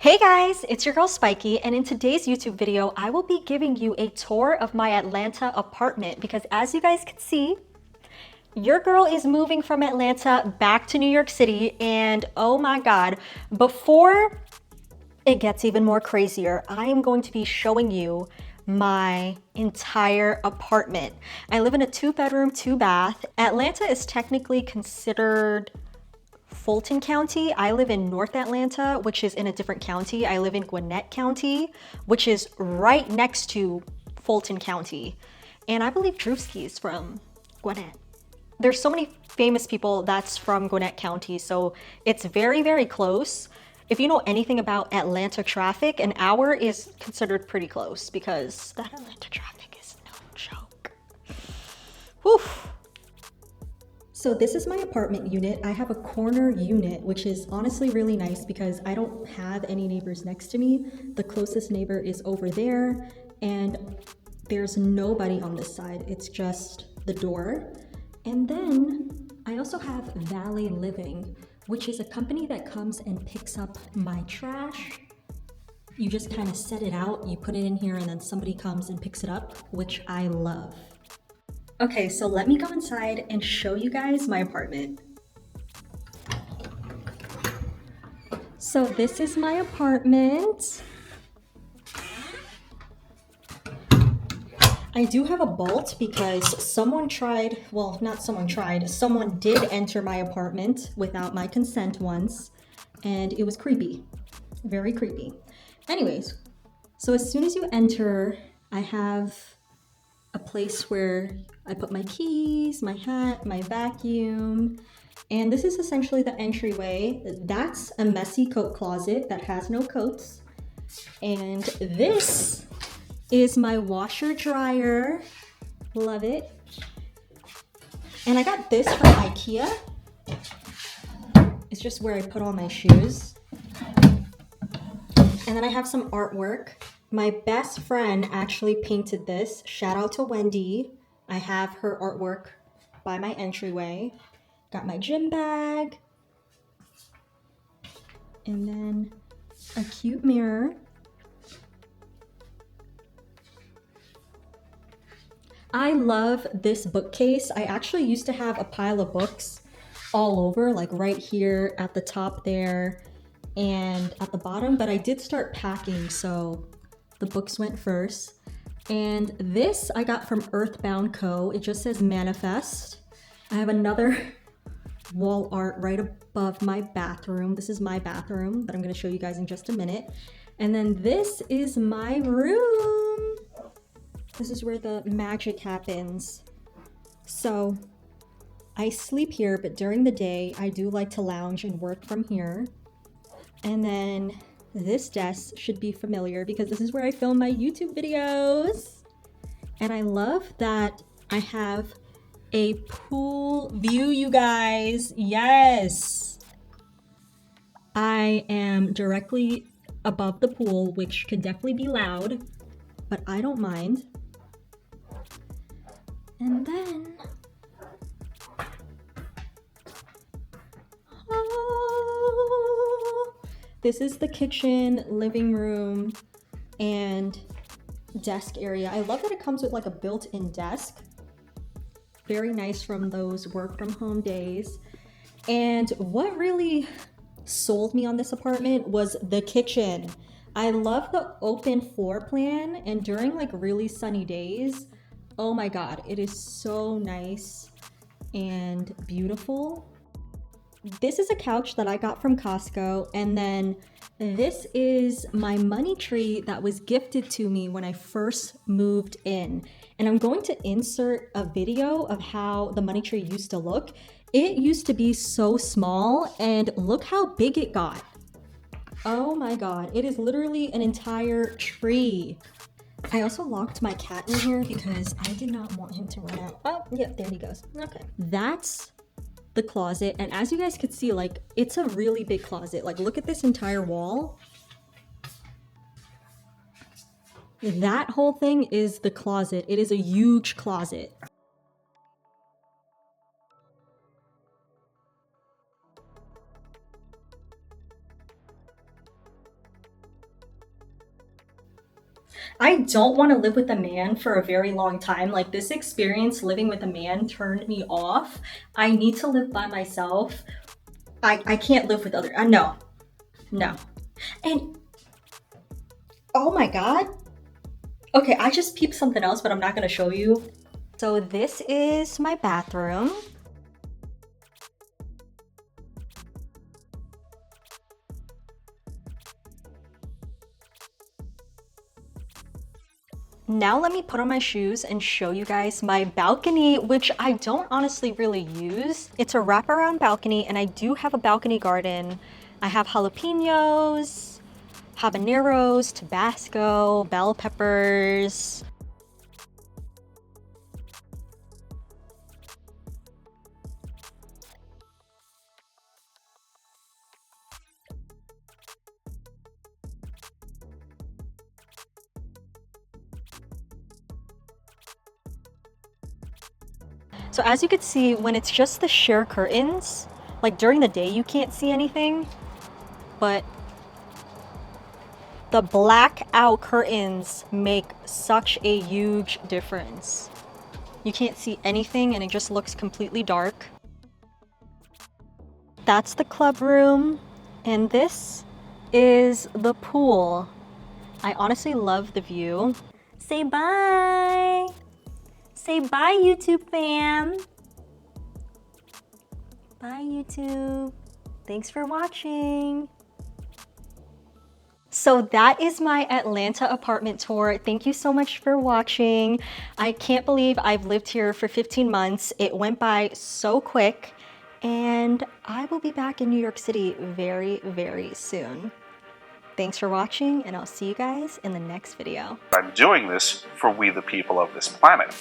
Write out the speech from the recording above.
Hey guys, it's your girl Spiky, and in today's YouTube video, I will be giving you a tour of my Atlanta apartment because as you guys can see, your girl is moving from Atlanta back to New York City, and oh my God, before it gets even more crazier, I am going to be showing you my entire apartment. I live in a 2-bedroom, 2-bath. Atlanta is technically considered Fulton County. I live in North Atlanta, which is in a different county. I live in Gwinnett County, which is right next to Fulton County. And I believe Drewski's from Gwinnett. There's so many famous people that's from Gwinnett County, so it's very, very close. If you know anything about Atlanta traffic, an hour is considered pretty close because that Atlanta traffic is no joke. Whew. So this is my apartment unit. I have a corner unit, which is honestly really nice because I don't have any neighbors next to me. The closest neighbor is over there and there's nobody on this side. It's just the door. And then I also have Valet Living, which is a company that comes and picks up my trash. You just kind of set it out, you put it in here and then somebody comes and picks it up, which I love. Okay, so let me go inside and show you guys my apartment. So this is my apartment. I do have a bolt because someone did enter my apartment without my consent once, and it was creepy, very creepy. Anyways, so as soon as you enter, I have a place where I put my keys, my hat, my vacuum, and this is essentially the entryway. That's a messy coat closet that has no coats. And this is my washer dryer. Love it. And I got this from IKEA. It's just where I put all my shoes. And then I have some artwork. My best friend actually painted this. Shout out to Wendy. I have her artwork by my entryway. Got my gym bag. And then a cute mirror. I love this bookcase. I actually used to have a pile of books all over, like right here at the top there and at the bottom, but I did start packing, so the books went first. And this I got from Earthbound Co. It just says manifest. I have another wall art right above my bathroom. This is my bathroom that I'm going to show you guys in just a minute. And then this is my room. This is where the magic happens. So I sleep here, but during the day I do like to lounge and work from here. And then this desk should be familiar because this is where I film my YouTube videos. And I love that I have a pool view, you guys. Yes. I am directly above the pool, which could definitely be loud, but I don't mind. And then, this is the kitchen, living room, and desk area. I love that it comes with like a built-in desk. Very nice from those work from home days. And what really sold me on this apartment was the kitchen. I love the open floor plan, and during like really sunny days, oh my God, it is so nice and beautiful. This is a couch that I got from Costco, and then this is my money tree that was gifted to me when I first moved in. And I'm going to insert a video of how the money tree used to look. It used to be so small, and look how big it got. Oh my God, it is literally an entire tree. I also locked my cat in here because I did not want him to run out. Oh, yep, there he goes. Okay. That's the closet. And as you guys could see, like, it's a really big closet. Like, look at this entire wall. That whole thing is the closet. It is a huge closet. I don't want to live with a man for a very long time. Like, this experience living with a man turned me off. I need to live by myself. I can't live with other, no, no. And oh my God. Okay, I just peeped something else, but I'm not gonna show you. So this is my bathroom. Now let me put on my shoes and show you guys my balcony, which I don't honestly really use. It's a wraparound balcony, and I do have a balcony garden. I have jalapenos, habaneros, Tabasco, bell peppers. So as you can see, when it's just the sheer curtains, like during the day you can't see anything, but the blackout curtains make such a huge difference. You can't see anything and it just looks completely dark. That's the club room, and this is the pool. I honestly love the view. Say bye! Say bye, YouTube fam! Bye, YouTube. Thanks for watching. So that is my Atlanta apartment tour. Thank you so much for watching. I can't believe I've lived here for 15 months. It went by so quick, and I will be back in New York City very, very soon. Thanks for watching, and I'll see you guys in the next video. I'm doing this for we the people of this planet.